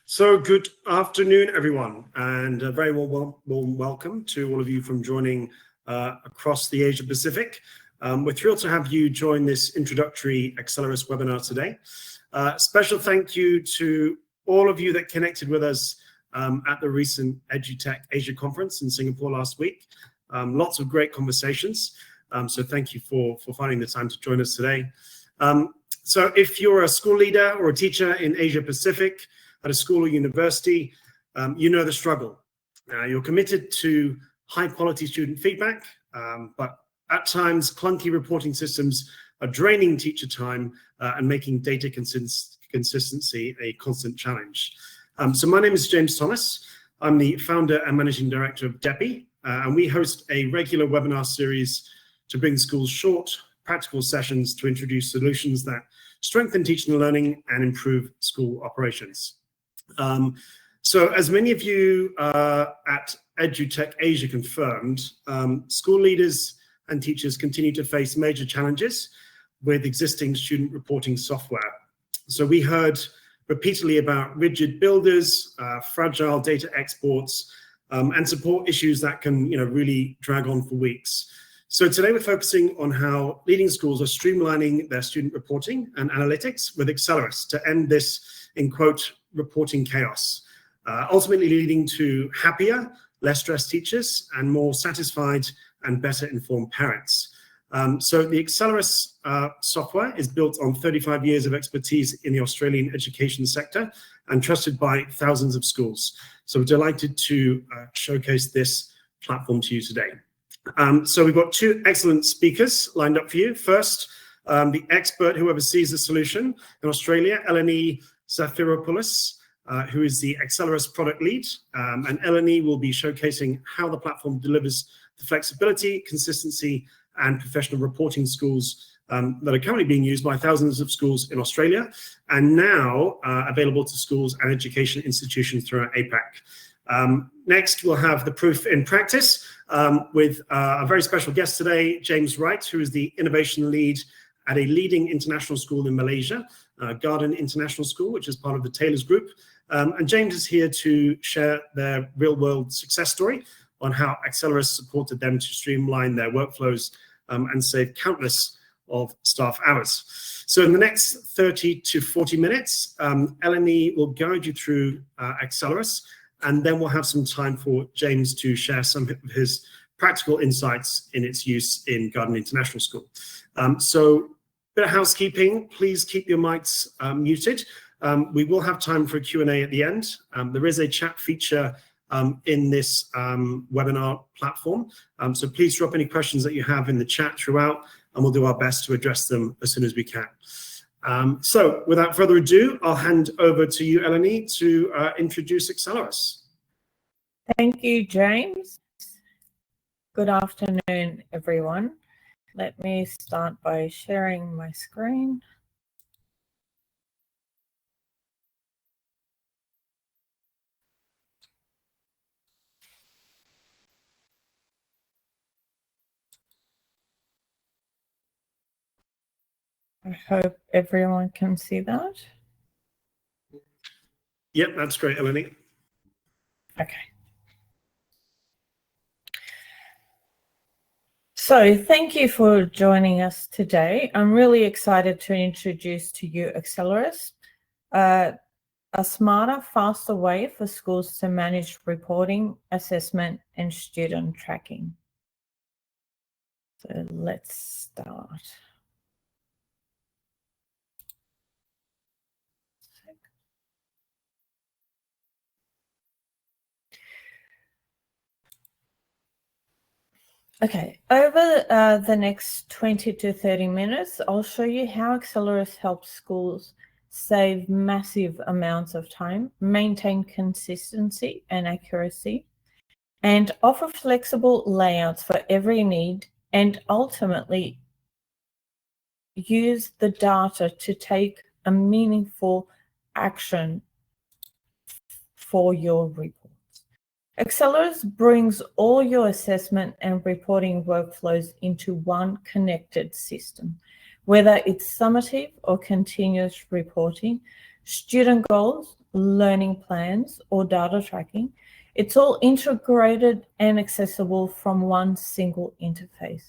So good afternoon, everyone, and a very warm welcome to all of you from joining across the Asia Pacific. We're thrilled to have you join this introductory Accelerus webinar today. Special thank you to all of you that connected with us at the recent EduTech Asia Conference in Singapore last week. Lots of great conversations, so thank you for finding the time to join us today. So if you're a school leader or a teacher in Asia Pacific, at a school or university, you know the struggle. You're committed to high quality student feedback, but at times clunky reporting systems are draining teacher time and making data consistency a constant challenge. So my name is James Thomas. I'm the founder and managing director of DEPI, and we host a regular webinar series to bring schools short, practical sessions to introduce solutions that strengthen teaching and learning and improve school operations. So as many of you at EduTech Asia confirmed, school leaders and teachers continue to face major challenges with existing student reporting software. So we heard repeatedly about rigid builders, fragile data exports, and support issues that can really drag on for weeks. So today we're focusing on how leading schools are streamlining their student reporting and analytics with Accelerus to end this, in quote, reporting chaos, ultimately leading to happier, less stressed teachers and more satisfied and better informed parents. So the Accelerus software is built on 35 years of expertise in the Australian education sector and trusted by thousands of schools. So we're delighted to showcase this platform to you today. So we've got two excellent speakers lined up for you. First, the expert who oversees the solution in Australia, Eleni Zafiropoulos, who is the Accelerus product lead. And Eleni will be showcasing how the platform delivers the flexibility, consistency, and professional reporting schools that are currently being used by thousands of schools in Australia and now available to schools and education institutions throughout APAC. Next, we'll have the proof in practice with a very special guest today, James Wright, who is the innovation lead at a leading international school in Malaysia, Garden International School, which is part of the Taylor's Group. And James is here to share their real-world success story on how Accelerus supported them to streamline their workflows and save countless of staff hours. So in the next 30 to 40 minutes, Eleni will guide you through Accelerus, and then we'll have some time for James to share some of his practical insights in its use in Garden International School. So bit of housekeeping, please keep your mics muted. We will have time for a Q&A at the end. There is a chat feature in this webinar platform. So please drop any questions that you have in the chat throughout, and we'll do our best to address them as soon as we can. So without further ado, I'll hand over to you, Eleni, to introduce Accelerus. Thank you, James. Good afternoon, everyone. Let me start by sharing my screen. I hope everyone can see that. Yep, that's great, Eleni. Okay. So thank you for joining us today. I'm really excited to introduce to you Accelerus, a smarter, faster way for schools to manage reporting, assessment, and student tracking. So let's start. Okay, over the next 20 to 30 minutes, I'll show you how Accelerus helps schools save massive amounts of time, maintain consistency and accuracy, and offer flexible layouts for every need, and ultimately use the data to take a meaningful action for your report. Accelerus brings all your assessment and reporting workflows into one connected system. Whether it's summative or continuous reporting, student goals, learning plans, or data tracking. It's all integrated and accessible from one single interface.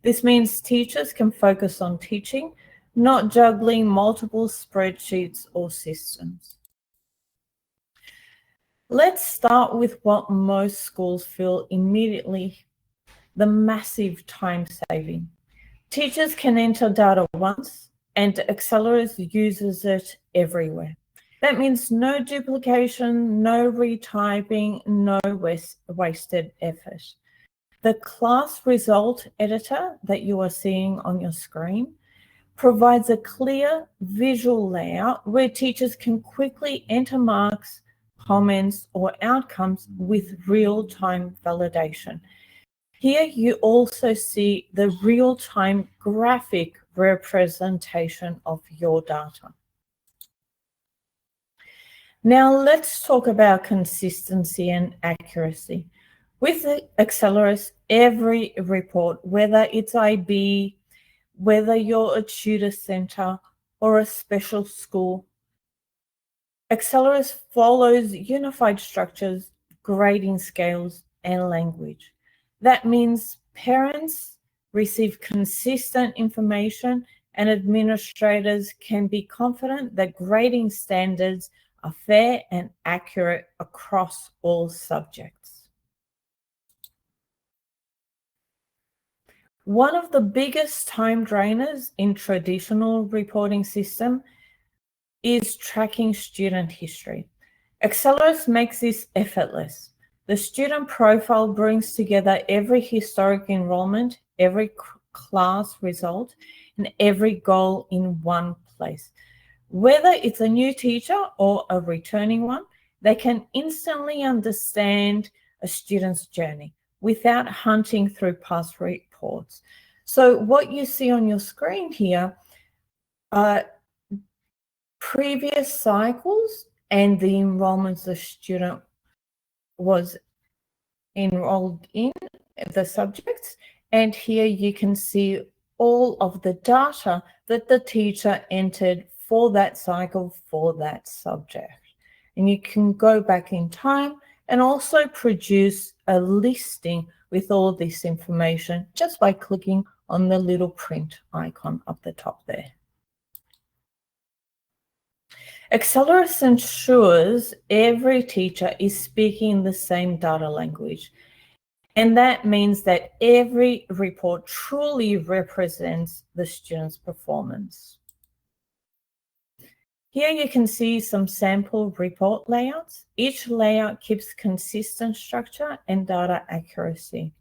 This means teachers can focus on teaching, not juggling multiple spreadsheets or systems. Let's start with what most schools feel immediately: the massive time saving. Teachers can enter data once, and Accelerus uses it everywhere. That means no duplication, no retyping, no wasted effort. The class result editor that you are seeing on your screen provides a clear visual layout where teachers can quickly enter marks, comments, or outcomes with real-time validation. Here you also see the real-time graphic representation of your data. Now let's talk about consistency and accuracy. With Accelerus, every report, whether it's IB, whether you're a tutor center or a special school, Accelerus follows unified structures, grading scales, and language. That means parents receive consistent information and administrators can be confident that grading standards are fair and accurate across all subjects. One of the biggest time drainers in traditional reporting system is tracking student history. Accelerus makes this effortless. The student profile brings together every historic enrollment, every class result, and every goal in one place. Whether it's a new teacher or a returning one, they can instantly understand a student's journey without hunting through past reports. So what you see on your screen here are previous cycles and the enrollments the student was enrolled in, the subjects, and here you can see all of the data that the teacher entered for that cycle for that subject. And you can go back in time and also produce a listing with all this information just by clicking on the little print icon up the top there. Accelerus ensures every teacher is speaking the same data language. And that means that every report truly represents the student's performance. Here you can see some sample report layouts. Each layout keeps consistent structure and data accuracy.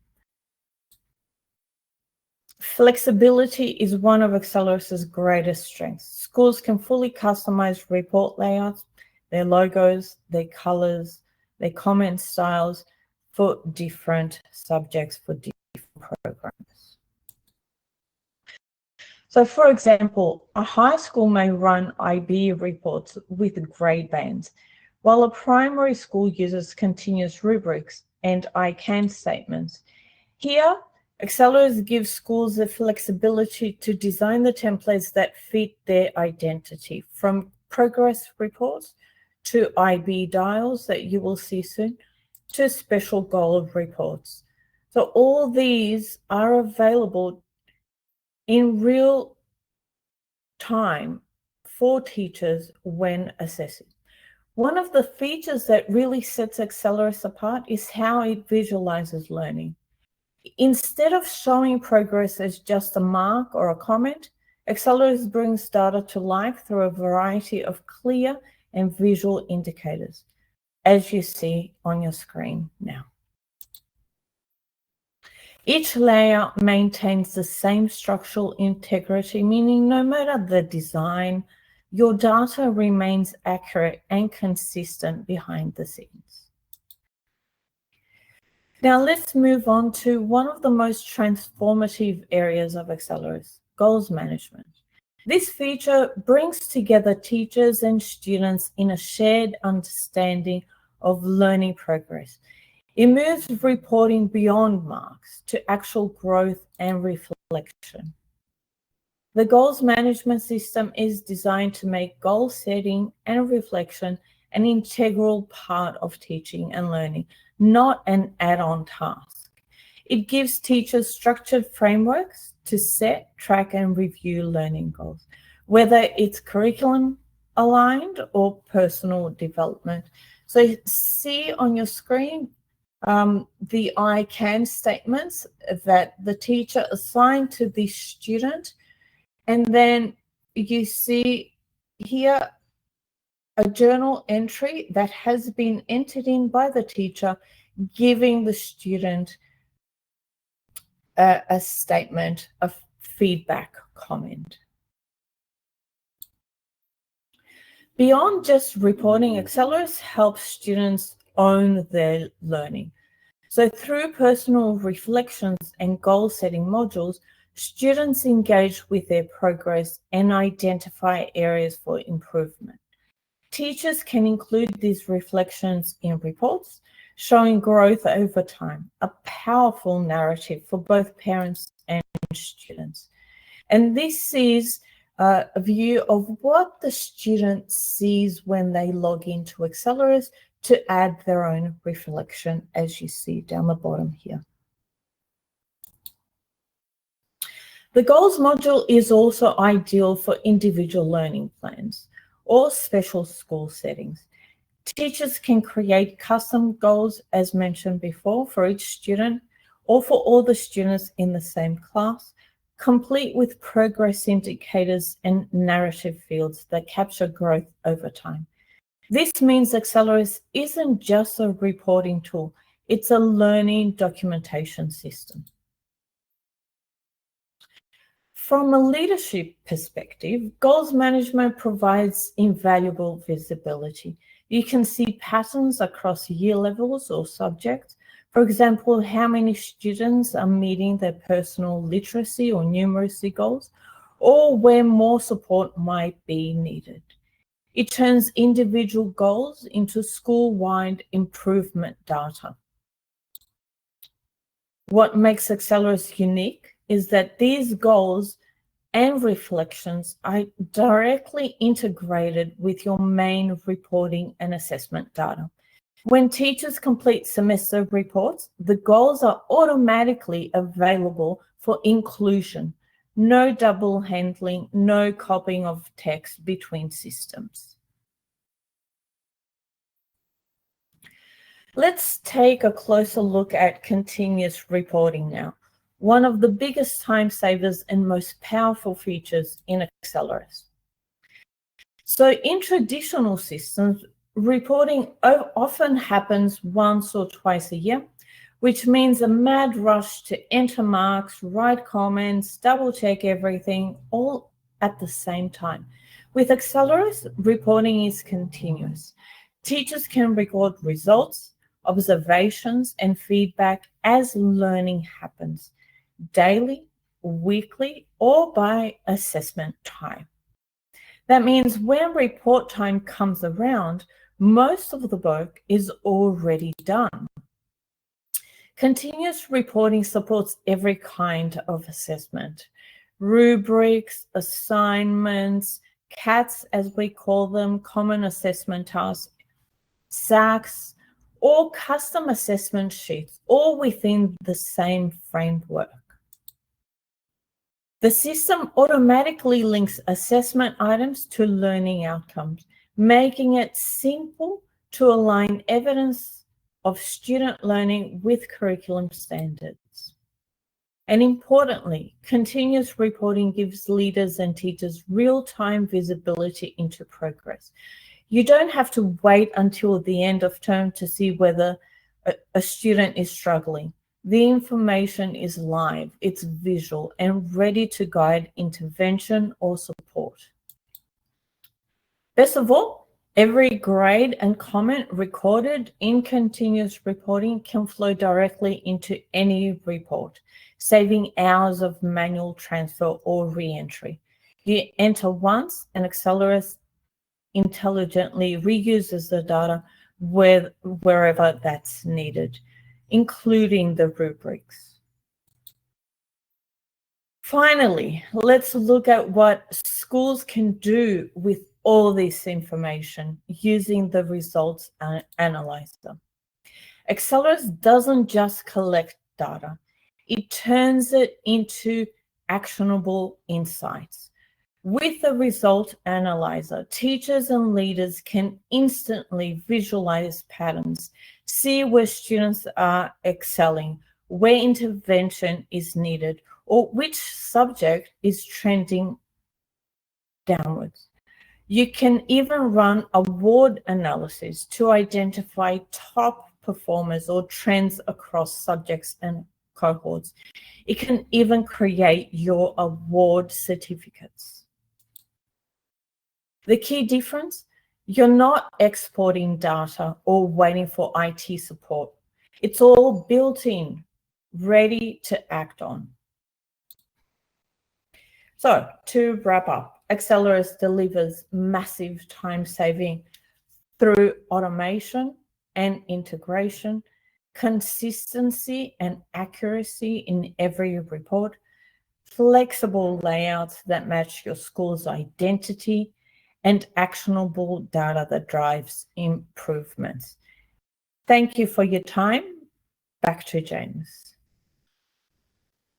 Flexibility is one of Accelerus's greatest strengths. Schools can fully customize report layouts, their logos, their colors, their comment styles for different subjects, for different programs. So for example, a high school may run IB reports with grade bands, while a primary school uses continuous rubrics and I can statements. Here, Accelerus gives schools the flexibility to design the templates that fit their identity, from progress reports to IB dials that you will see soon, to special goal reports. So all these are available in real time for teachers when assessing. One of the features that really sets Accelerus apart is how it visualizes learning. Instead of showing progress as just a mark or a comment, Accelerus brings data to life through a variety of clear and visual indicators, as you see on your screen now. Each layout maintains the same structural integrity, meaning no matter the design, your data remains accurate and consistent behind the scenes. Now let's move on to one of the most transformative areas of Accelerus, goals management. This feature brings together teachers and students in a shared understanding of learning progress. It moves reporting beyond marks to actual growth and reflection. The goals management system is designed to make goal setting and reflection an integral part of teaching and learning, not an add-on task. It gives teachers structured frameworks to set, track, and review learning goals, whether it's curriculum aligned or personal development. So see on your screen the I can statements that the teacher assigned to the student, and then you see here a journal entry that has been entered in by the teacher, giving the student a statement of feedback comment. Beyond just reporting, Accelerus helps students own their learning. So through personal reflections and goal-setting modules, students engage with their progress and identify areas for improvement. Teachers can include these reflections in reports, showing growth over time, a powerful narrative for both parents and students. And this is a view of what the student sees when they log into Accelerus to add their own reflection, as you see down the bottom here. The goals module is also ideal for individual learning plans or special school settings. Teachers can create custom goals, as mentioned before, for each student or for all the students in the same class, complete with progress indicators and narrative fields that capture growth over time. This means Accelerus isn't just a reporting tool, it's a learning documentation system. From a leadership perspective, goals management provides invaluable visibility. You can see patterns across year levels or subjects. For example, how many students are meeting their personal literacy or numeracy goals, or where more support might be needed. It turns individual goals into school-wide improvement data. What makes Accelerus unique is that these goals and reflections are directly integrated with your main reporting and assessment data. When teachers complete semester reports, the goals are automatically available for inclusion. No double handling, no copying of text between systems. Let's take a closer look at continuous reporting now, one of the biggest time savers and most powerful features in Accelerus. So in traditional systems, reporting often happens once or twice a year, which means a mad rush to enter marks, write comments, double check everything, all at the same time. With Accelerus, reporting is continuous. Teachers can record results, observations, and feedback as learning happens, daily, weekly, or by assessment time. That means when report time comes around, most of the work is already done. Continuous reporting supports every kind of assessment: rubrics, assignments, CATs as we call them, common assessment tasks, SACs, or custom assessment sheets, all within the same framework. The system automatically links assessment items to learning outcomes, making it simple to align evidence of student learning with curriculum standards. And importantly, continuous reporting gives leaders and teachers real-time visibility into progress. You don't have to wait until the end of term to see whether a student is struggling. The information is live, it's visual, and ready to guide intervention or support. Best of all, every grade and comment recorded in continuous reporting can flow directly into any report, saving hours of manual transfer or re-entry. You enter once, and Accelerus intelligently reuses the data wherever that's needed, including the rubrics. Finally, let's look at what schools can do with all this information using the results analyzer. Accelerus doesn't just collect data, it turns it into actionable insights. With the result analyzer, teachers and leaders can instantly visualize patterns, see where students are excelling, where intervention is needed, or which subject is trending downwards. You can even run award analysis to identify top performers or trends across subjects and cohorts. It can even create your award certificates. The key difference, you're not exporting data or waiting for IT support. It's all built in, ready to act on. So to wrap up, Accelerus delivers massive time saving through automation and integration, consistency and accuracy in every report, flexible layouts that match your school's identity, and actionable data that drives improvements. Thank you for your time. Back to James.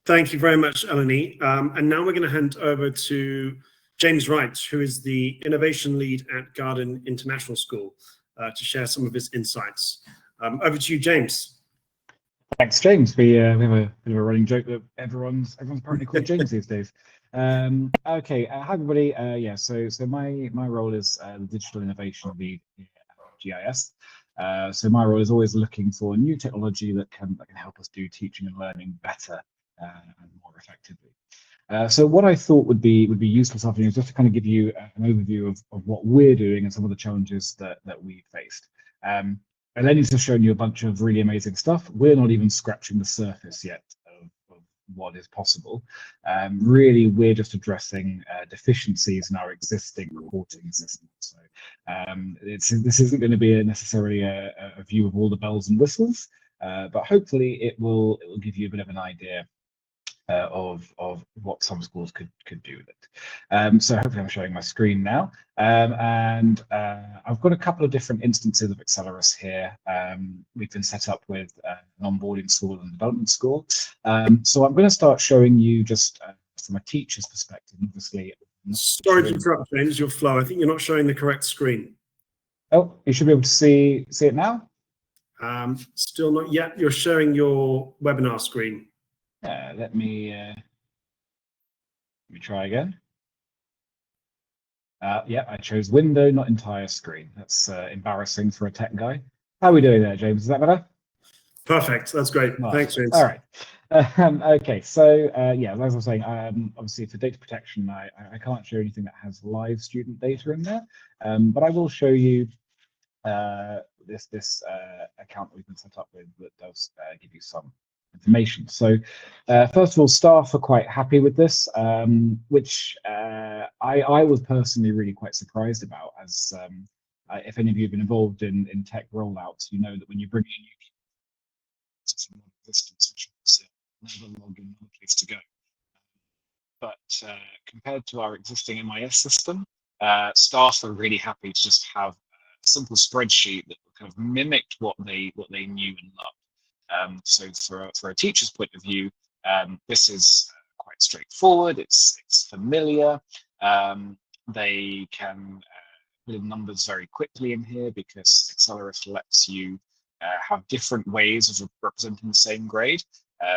Thank you very much, Eleni. And now we're going to hand over to James Wright, who is the Innovation Lead at Garden International School, to share some of his insights. Over to you, James. Thanks, James. We have a bit of a running joke that everyone's apparently called James these days. Okay, hi everybody. So my role is the Digital Innovation Lead at GIS. So my role is always looking for new technology that can help us do teaching and learning better and more effectively. So what I thought would be useful this afternoon is just to kind of give you an overview of what we're doing and some of the challenges that we faced. Eleni's just shown you a bunch of really amazing stuff. We're not even scratching the surface yet of what is possible. Really, we're just addressing deficiencies in our existing reporting system. So this isn't going to be necessarily a view of all the bells and whistles, but hopefully it will give you a bit of an idea of what some schools could do with it. So hopefully I'm showing my screen now, and I've got a couple of different instances of Accelerus here. We've been set up with an onboarding school and development school. So I'm going to start showing you just from a teacher's perspective, obviously. Sorry to interrupt, James, your flow. I think you're not showing the correct screen. Oh, you should be able to see it now. Still not yet. You're showing your webinar screen. Let me try again. Yeah, I chose window, not entire screen. That's embarrassing for a tech guy. How are we doing there, James? Is that better? Perfect. That's great. Oh, thanks, James. All right. Okay. So yeah, as I was saying, obviously for data protection, I can't show anything that has live student data in there, but I will show you this account that we've been set up with that does give you some information. So first of all, staff are quite happy with this, which I was personally really quite surprised about, as if any of you have been involved in tech rollouts, you know that when you bring in new system of existence, which is another login, another place to go. But compared to our existing MIS system, staff are really happy to just have a simple spreadsheet that kind of mimicked what they knew and loved. So for a teacher's point of view, this is quite straightforward. It's familiar. They can put in numbers very quickly in here because Accelerus lets you have different ways of representing the same grade.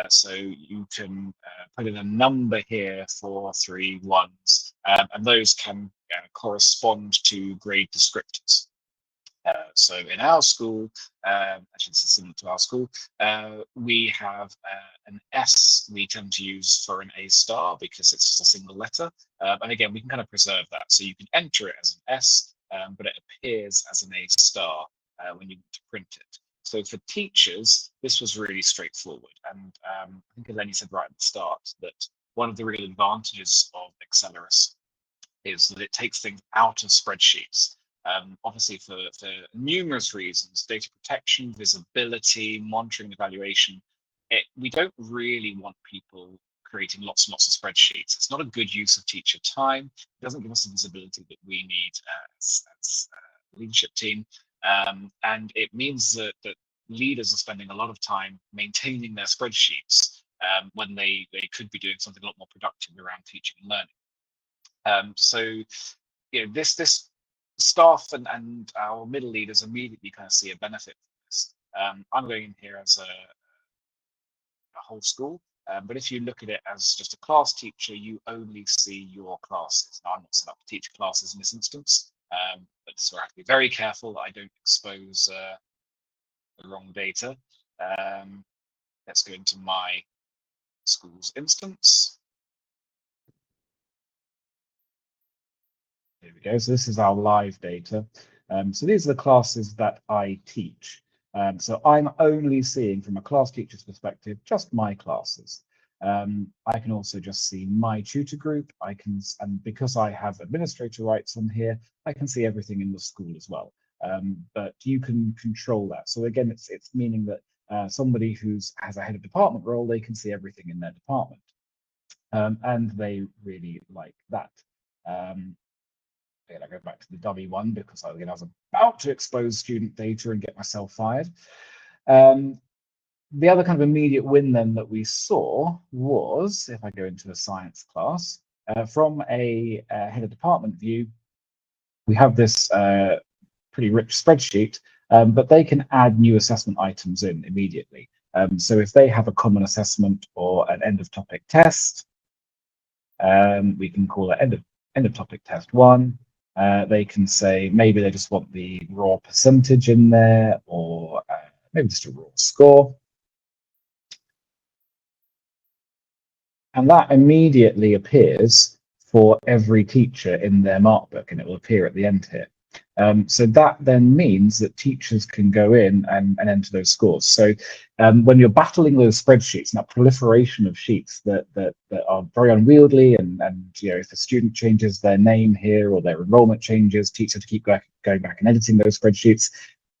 So you can put in a number here, 4, 3, 1s, and those can correspond to grade descriptors. So in our school, actually this is similar to our school, we have an S we tend to use for an A star because it's just a single letter. And again, we can kind of preserve that. So you can enter it as an S, but it appears as an A star when you want to print it. So for teachers, this was really straightforward. And I think Eleni said right at the start that one of the real advantages of Accelerus is that it takes things out of spreadsheets. Obviously for numerous reasons, data protection, visibility, monitoring, evaluation, we don't really want people creating lots and lots of spreadsheets. It's not a good use of teacher time. It doesn't give us the visibility that we need as a leadership team. And it means that leaders are spending a lot of time maintaining their spreadsheets when they could be doing something a lot more productive around teaching and learning. So, you know, this staff and our middle leaders immediately kind of see a benefit from this. I'm going in here as a whole school, but if you look at it as just a class teacher, you only see your classes. Now, I'm not set up to teach classes in this instance, but so I have to be very careful that I don't expose the wrong data. Let's go into my school's instance. Here we go. So this is our live data. So these are the classes that I teach. So I'm only seeing, from a class teacher's perspective, just my classes. I can also just see my tutor group. And because I have administrator rights on here, I can see everything in the school as well. But you can control that. So again, it's meaning that somebody has a head of department role, they can see everything in their department. And they really like that. Again, I go back to the dummy one because I was about to expose student data and get myself fired. The other kind of immediate win then that we saw was, if I go into a science class, from a head of department view, we have this pretty rich spreadsheet, but they can add new assessment items in immediately. So if they have a common assessment or an end of topic test, we can call it end of topic test 1. They can say maybe they just want the raw percentage in there, or maybe just a raw score. And that immediately appears for every teacher in their markbook, and it will appear at the end here. So that then means that teachers can go in and enter those scores. So when you're battling those spreadsheets and that proliferation of sheets that are very unwieldy, and you know, if a student changes their name here or their enrollment changes, teachers have to keep going back and editing those spreadsheets.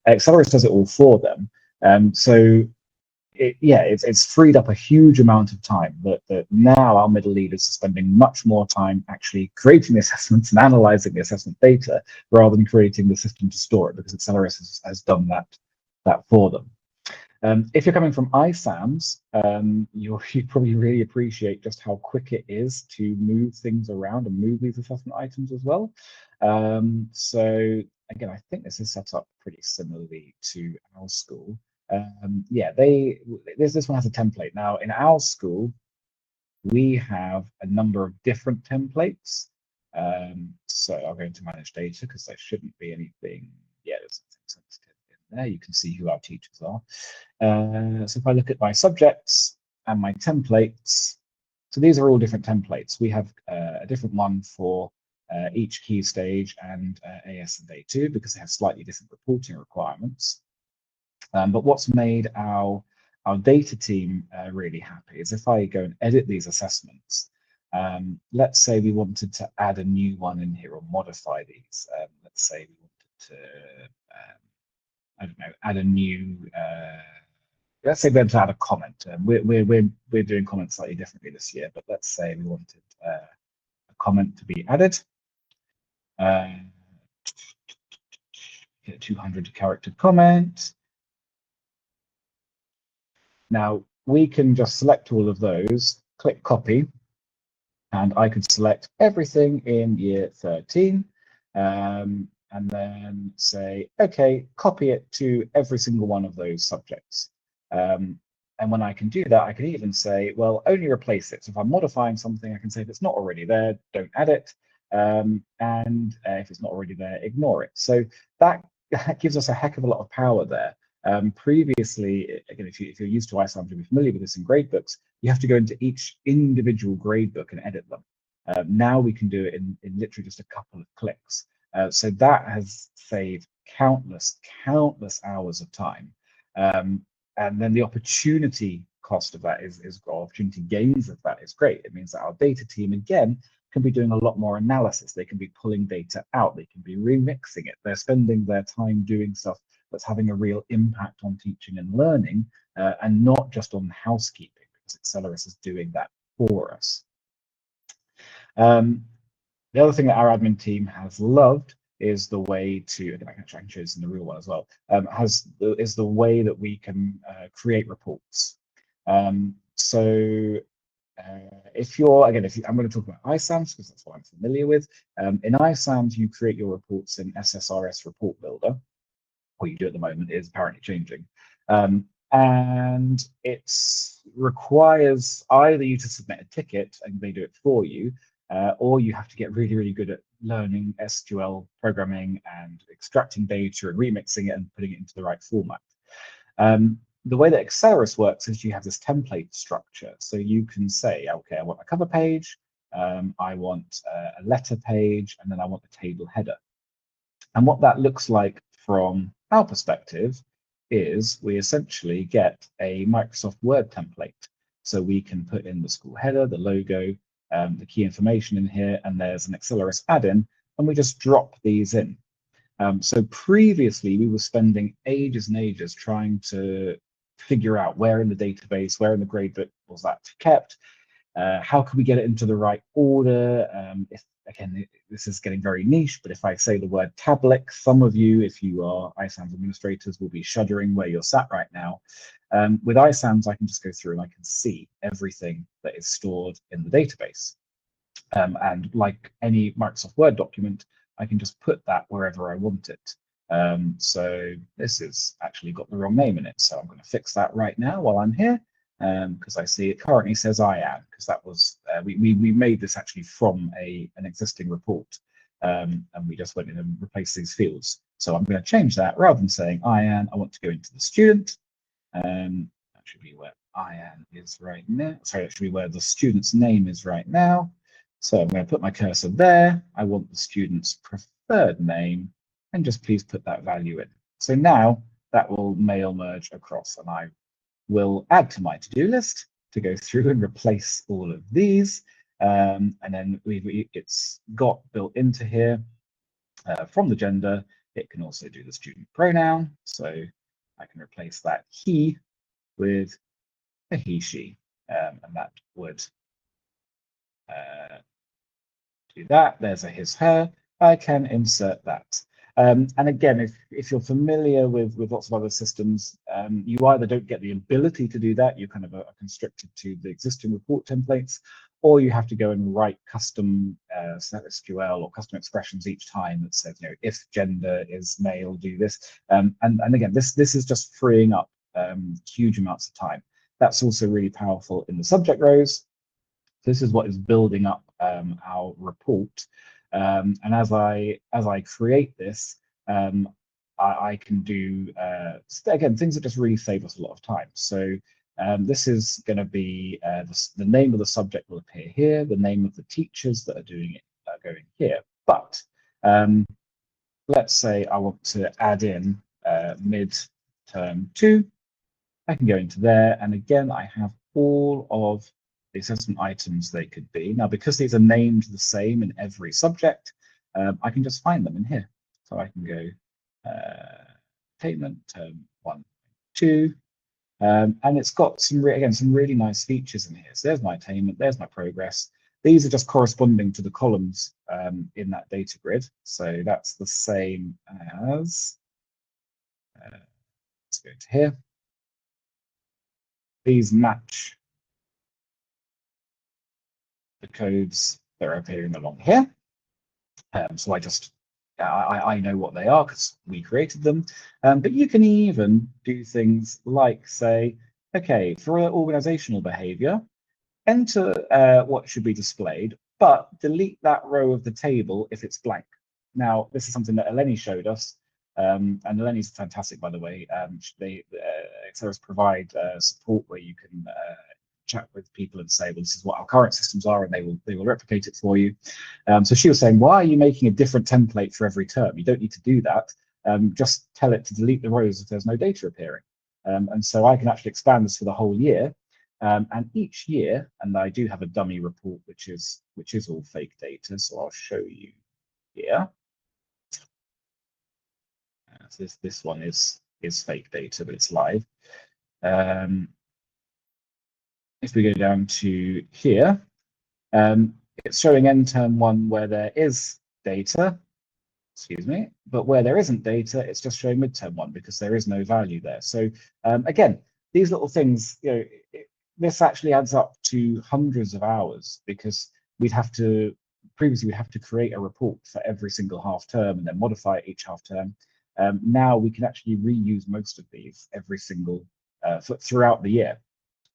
Accelerus does it all for them. So it's freed up a huge amount of time that now our middle leaders are spending much more time actually creating the assessments and analyzing the assessment data rather than creating the system to store it, because Accelerus has done that for them. If you're coming from ISAMs, you probably really appreciate just how quick it is to move things around and move these assessment items as well. So again, I think this is set up pretty similarly to our school. This one has a template. Now in our school, we have a number of different templates. So I'll go into manage data because there shouldn't be anything. Yeah, there's something sensitive in there. You can see who our teachers are. So if I look at my subjects and my templates, so these are all different templates. We have a different one for each key stage and AS and A2 because they have slightly different reporting requirements. But what's made our data team really happy is if I go and edit these assessments, let's say we wanted to add a new one in here or modify these. Let's say we wanted to, I don't know, add a new, let's say we wanted to add a comment. We're doing comments slightly differently this year, but let's say we wanted a comment to be added. 200 character comment. Now we can just select all of those, click copy, and I could select everything in year 13, and then say, okay, copy it to every single one of those subjects. And when I can do that, I can even say, well, only replace it. So if I'm modifying something, I can say if it's not already there, don't add it. And if it's not already there, ignore it. So that gives us a heck of a lot of power there. Previously, again, if you're used to ISAM, you'll be familiar with this in gradebooks, you have to go into each individual gradebook and edit them. Now we can do it in literally just a couple of clicks. So that has saved countless hours of time. And then the opportunity cost of that opportunity gains of that is great. It means that our data team, again, can be doing a lot more analysis. They can be pulling data out. They can be remixing it. They're spending their time doing stuff that's having a real impact on teaching and learning, and not just on housekeeping, because Accelerus is doing that for us. The other thing that our admin team has loved is the way to, again, I can show this in the real one as well, is the way that we can create reports. So if you're, again, I'm going to talk about iSAMS because that's what I'm familiar with. In iSAMS, you create your reports in SSRS Report Builder. What you do at the moment is apparently changing. And it requires either you to submit a ticket and they do it for you, or you have to get really, really good at learning SQL programming and extracting data and remixing it and putting it into the right format. The way that Accelerus works is you have this template structure. So you can say, okay, I want a cover page, I want a letter page, and then I want a table header. And what that looks like from our perspective is we essentially get a Microsoft Word template. So we can put in the school header, the logo, the key information in here, and there's an Accelerus add-in, and we just drop these in. So previously, we were spending ages and ages trying to figure out where in the database, where in the gradebook was that kept, how can we get it into the right order? Again, this is getting very niche, but if I say the word tablet, some of you, if you are iSAMS administrators, will be shuddering where you're sat right now. With iSAMS, I can just go through and I can see everything that is stored in the database. And like any Microsoft Word document, I can just put that wherever I want it. So this has actually got the wrong name in it. So I'm going to fix that right now while I'm here, because I see it currently says I am, because that was, we made this actually from an existing report. And we just went in and replaced these fields. So I'm going to change that. Rather than saying I am, I want to go into the student. That should be where I am is right now. Sorry, that should be where the student's name is right now. So I'm going to put my cursor there. I want the student's preferred name, and just please put that value in. So now that will mail merge across, and I will add to my to-do list to go through and replace all of these. And then it's got built into here from the gender. It can also do the student pronoun. So I can replace that he with a he, she, and that would do that. There's a his, her. I can insert that. And again, if you're familiar with lots of other systems, you either don't get the ability to do that, you're kind of constricted to the existing report templates, or you have to go and write custom SQL or custom expressions each time that says, if gender is male, do this. And again, this is just freeing up huge amounts of time. That's also really powerful in the subject rows. This is what is building up our report. And as I create this, I can do, again, things that just really save us a lot of time. So this is going to be, the name of the subject will appear here, the name of the teachers that are doing it are going here. But let's say I want to add in mid-term 2. I can go into there, and again, I have all of the assessment items they could be. Now, because these are named the same in every subject, I can just find them in here. So I can go attainment term 1, 2, and it's got some really nice features in here. So there's my attainment, there's my progress. These are just corresponding to the columns in that data grid. So that's the same as, let's go to here. These match the codes that are appearing along here. So I know what they are because we created them. But you can even do things like say, okay, for organizational behavior, enter what should be displayed, but delete that row of the table if it's blank. Now, this is something that Eleni showed us. And Eleni's fantastic, by the way. Accelerus provide support where you can chat with people and say, well, this is what our current systems are, and they will replicate it for you. So she was saying, why are you making a different template for every term? You don't need to do that. Just tell it to delete the rows if there's no data appearing. And so I can actually expand this for the whole year. And each year, and I do have a dummy report, which is all fake data. So I'll show you here. So this one is fake data, but it's live. if we go down to here, it's showing end term 1 where there is data, excuse me, but where there isn't data, it's just showing midterm 1 because there is no value there. So again, these little things, this actually adds up to hundreds of hours, because previously we'd have to create a report for every single half term and then modify it each half term. Now we can actually reuse most of these every single throughout the year,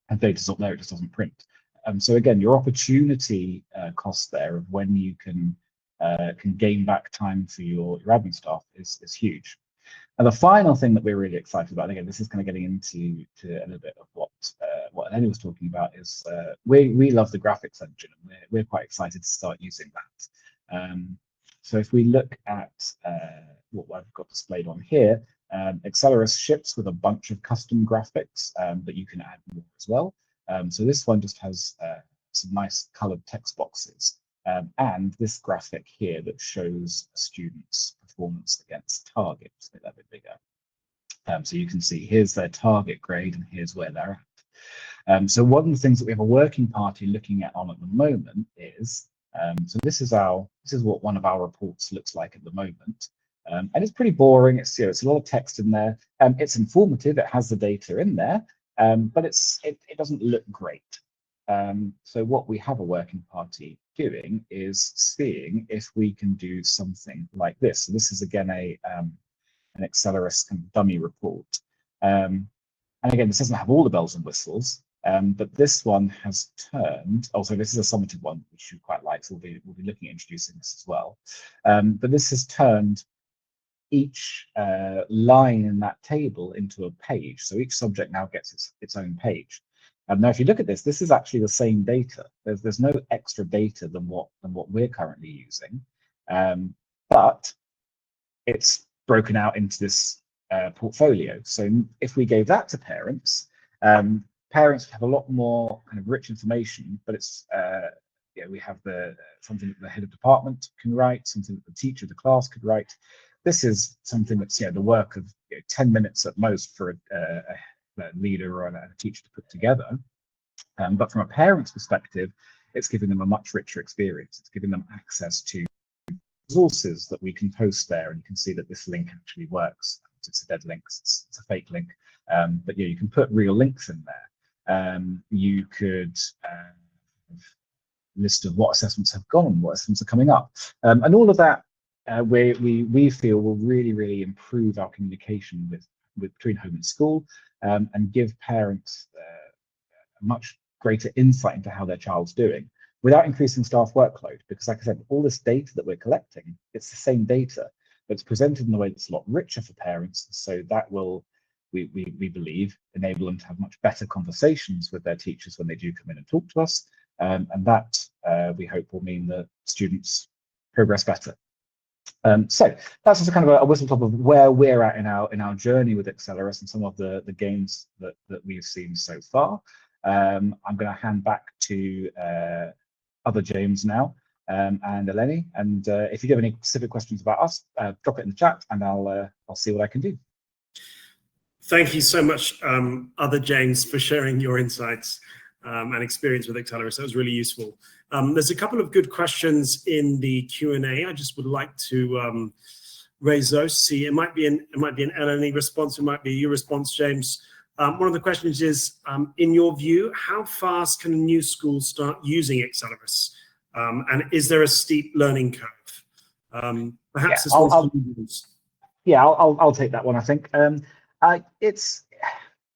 and data's not there, it just doesn't print. So again, your opportunity cost there of when you can gain back time for your admin staff is huge. And the final thing that we're really excited about, and again, this is kind of getting into a little bit of what Eleni was talking about, is we love the graphics engine, and we're quite excited to start using that. So if we look at what I've got displayed on here, Accelerus ships with a bunch of custom graphics that you can add more as well. So this one just has some nice colored text boxes, and this graphic here that shows a student's performance against targets. Make that a bit bigger. So you can see here's their target grade and here's where they're at. So one of the things that we have a working party looking at the moment is, so this is what one of our reports looks like at the moment. And it's pretty boring. It's a lot of text in there. It's informative. It has the data in there, but it doesn't look great. So what we have a working party doing is seeing if we can do something like this. So this is again an Accelerus kind of dummy report. And again, this doesn't have all the bells and whistles, but this one has turned. Also, this is a summative one, which you quite like. So we'll be looking at introducing this as well. But this has turned each line in that table into a page. So each subject now gets its own page. Now, if you look at this, this is actually the same data. There's no extra data than what we're currently using, but it's broken out into this portfolio. So if we gave that to parents, parents have a lot more kind of rich information. But it's we have something that the head of department can write, something that the teacher of the class could write. This is something that's the work of 10 minutes at most for a leader or a teacher to put together. But from a parent's perspective, it's giving them a much richer experience. It's giving them access to resources that we can post there, and you can see that this link actually works. It's a dead link, it's a fake link, but you can put real links in there. You could list of what assessments have gone, what assessments are coming up, and all of that we feel will really improve our communication between home and school, and give parents a much greater insight into how their child's doing without increasing staff workload. Because like I said, all this data that we're collecting, it's the same data, but it's presented in a way that's a lot richer for parents. So that will, we believe, enable them to have much better conversations with their teachers when they do come in and talk to us. And that we hope will mean that students progress better. So that's just a kind of a whistle top of where we're at in our journey with Accelerus and some of the gains that we've seen so far. I'm going to hand back to other James now, and Eleni. And if you have any specific questions about us, drop it in the chat, and I'll see what I can do. Thank you so much, other James, for sharing your insights and experience with Accelerus. That was really useful. There's a couple of good questions in the Q&A. I just would like to raise those. See, it might be an Eleni response, it might be a you response, James. One of the questions is, in your view, how fast can a new school start using Accelerus? And is there a steep learning curve? Perhaps this one's I'll take that one, I think. It's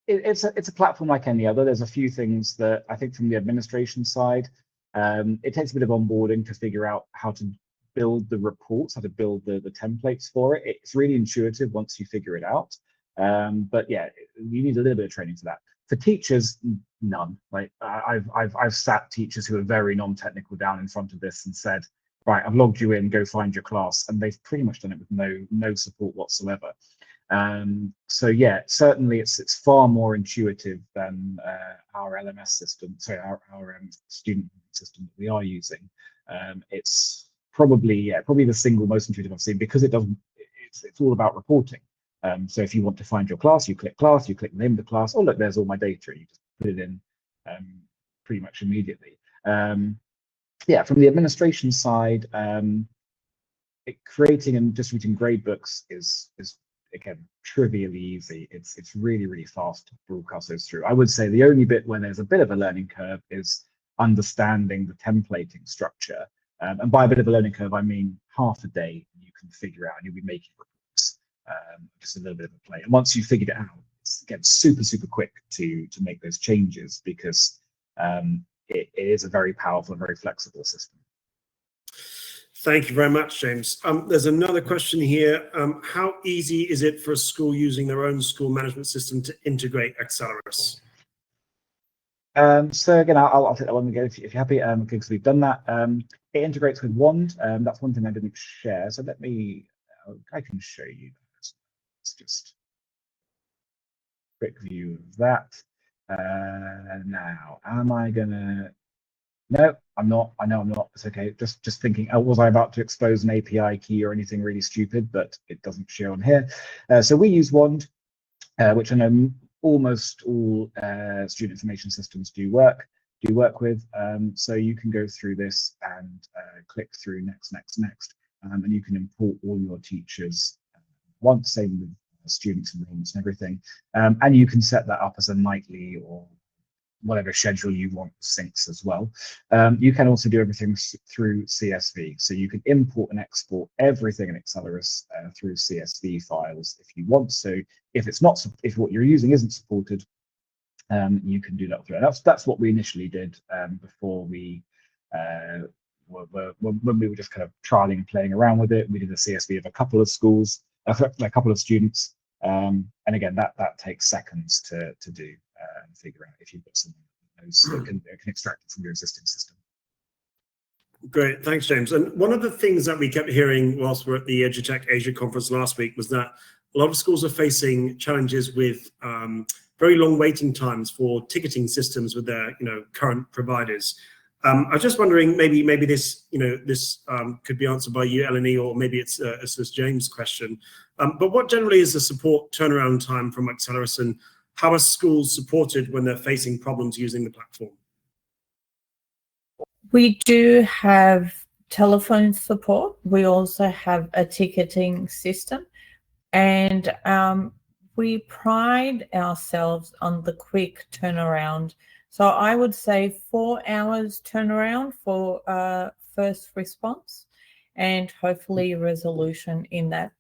a platform like any other. There's a few things that I think from the administration side, it takes a bit of onboarding to figure out how to build the reports, how to build the templates for it. It's really intuitive once you figure it out. But yeah, you need a little bit of training for that. For teachers, none. Like I've sat teachers who are very non-technical down in front of this and said, right, I've logged you in, go find your class, and they've pretty much done it with no support whatsoever. So yeah, certainly it's far more intuitive than our LMS system, sorry, our student system that we are using. It's probably the single most intuitive I've seen, because it's all about reporting. So if you want to find your class, you click the name of the class. Oh, look, there's all my data. You just put it in pretty much immediately. Yeah, from the administration side, creating and distributing gradebooks is again trivially easy. It's really fast to broadcast those through. I would say the only bit where there's a bit of a learning curve is understanding the templating structure. And by a bit of a learning curve, I mean half a day you can figure out, and you'll be making reports. Just a little bit of a play. And once you've figured it out, it's again super quick to make those changes, because it is a very powerful and very flexible system. Thank you very much, James. There's another question here. How easy is it for a school using their own school management system to integrate Accelerus? So again, I'll take that one again if you're happy, because we've done that. It integrates with Wand. That's one thing I didn't share. So let me, I can show you that. It's just a quick view of that. Now, am I gonna? No, I'm not. I know I'm not. It's okay. Just thinking, was I about to expose an API key or anything really stupid? But it doesn't show on here. So we use Wand, which I know almost all student information systems do work with. So you can go through this and click through next, and you can import all your teachers once, same with students, enrollments, and everything. And you can set that up as a nightly or whatever schedule you want syncs as well. You can also do everything through CSV. So you can import and export everything in Accelerus through CSV files if you want. So if what you're using isn't supported, you can do that through. And that's what we initially did before we when we were just kind of trialing and playing around with it. We did a CSV of a couple of schools, a couple of students. And again, that takes seconds to do and figure out if you've got someone that can extract it from your existing system. Great, thanks, James. And one of the things that we kept hearing whilst we're at the EduTech Asia conference last week was that a lot of schools are facing challenges with very long waiting times for ticketing systems with their current providers. I was just wondering, maybe this could be answered by you, Eleni, or maybe it's James' question. But what generally is the support turnaround time from Accelerus, and how are schools supported when they're facing problems using the platform? We do have telephone support. We also have a ticketing system, and we pride ourselves on the quick turnaround. So I would say 4 hours turnaround for first response, and hopefully resolution in that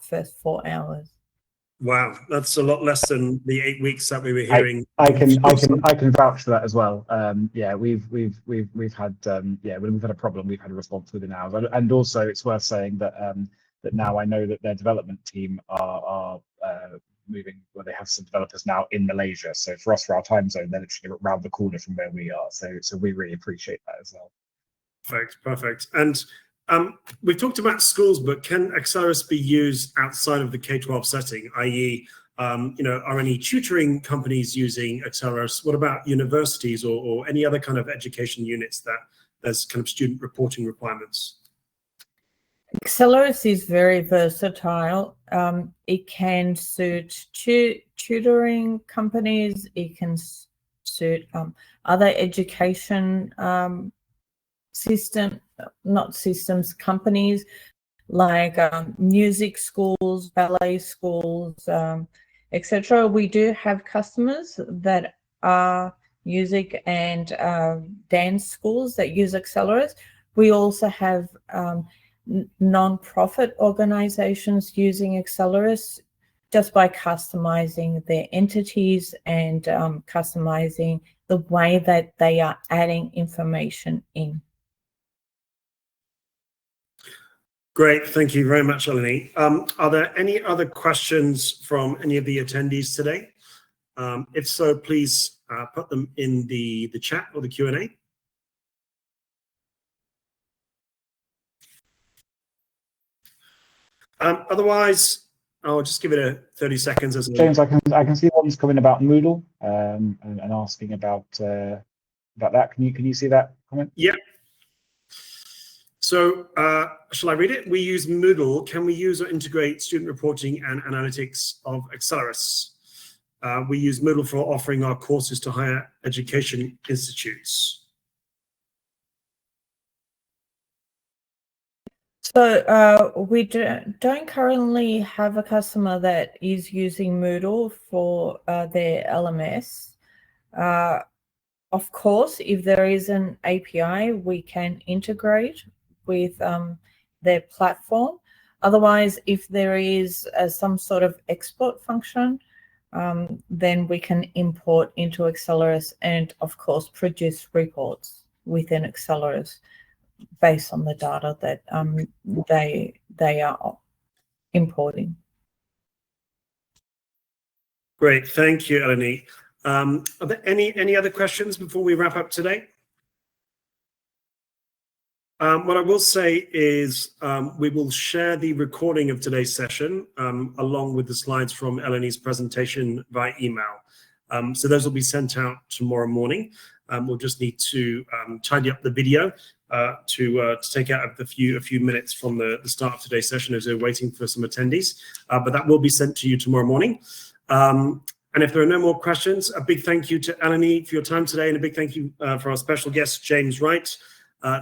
first 4 hours. Wow, that's a lot less than the 8 weeks that we were hearing. I can vouch for that as well. Yeah, we've had when we've had a problem, we've had a response within hours. And also, it's worth saying that that now I know that their development team are moving. Well, they have some developers now in Malaysia. So for us, for our time zone, they're literally around the corner from where we are. So we really appreciate that as well. Perfect. And we've talked about schools, but can Accelerus be used outside of the K-12 setting, i.e., are any tutoring companies using Accelerus? What about universities or any other kind of education units that there's kind of student reporting requirements? Accelerus is very versatile. It can suit tutoring companies. It can suit other education companies like music schools, ballet schools, etc. We do have customers that are music and dance schools that use Accelerus. We also have non-profit organizations using Accelerus just by customizing their entities and customizing the way that they are adding information in. Great, thank you very much, Eleni. Are there any other questions from any of the attendees today? If so, please put them in the chat or the Q&A. Otherwise, I'll just give it a 30 seconds. James, I can see one's coming about Moodle and asking about that. Can you see that comment? Yeah. So shall I read it? We use Moodle. Can we use or integrate student reporting and analytics of Accelerus? we use Moodle for offering our courses to higher education institutes. So we don't currently have a customer that is using Moodle for their LMS. Of course, if there is an API, we can integrate with their platform. Otherwise, if there is some sort of export function, then we can import into Accelerus and, of course, produce reports within Accelerus based on the data that they are importing. Great, thank you, Eleni. Are there any other questions before we wrap up today? What I will say is we will share the recording of today's session along with the slides from Eleni's presentation via email. So those will be sent out tomorrow morning. We'll just need to tidy up the video to take out a few minutes from the start of today's session as we're waiting for some attendees. But that will be sent to you tomorrow morning. And if there are no more questions, a big thank you to Eleni for your time today, and a big thank you for our special guest, James Wright.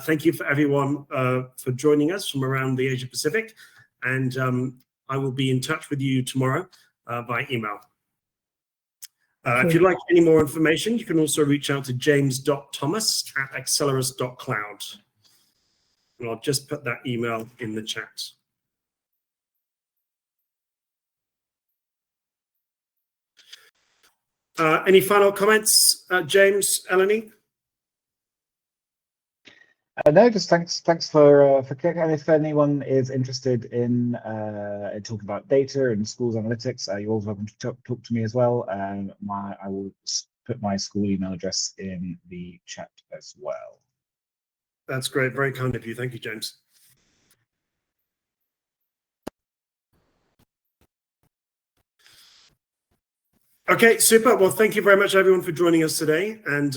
Thank you for everyone for joining us from around the Asia Pacific. And I will be in touch with you tomorrow by email. If you'd like any more information, you can also reach out to james.thomas@accelerus.cloud. And I'll just put that email in the chat. Any final comments, James, Eleni? No, just thanks for clicking. And if anyone is interested in talking about data and schools analytics, you're always welcome to talk to me as well. I will put my school email address in the chat as well. That's great. Very kind of you. Thank you, James. Okay, super. Well, thank you very much, everyone, for joining us today, and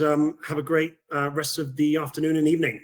have a great rest of the afternoon and evening.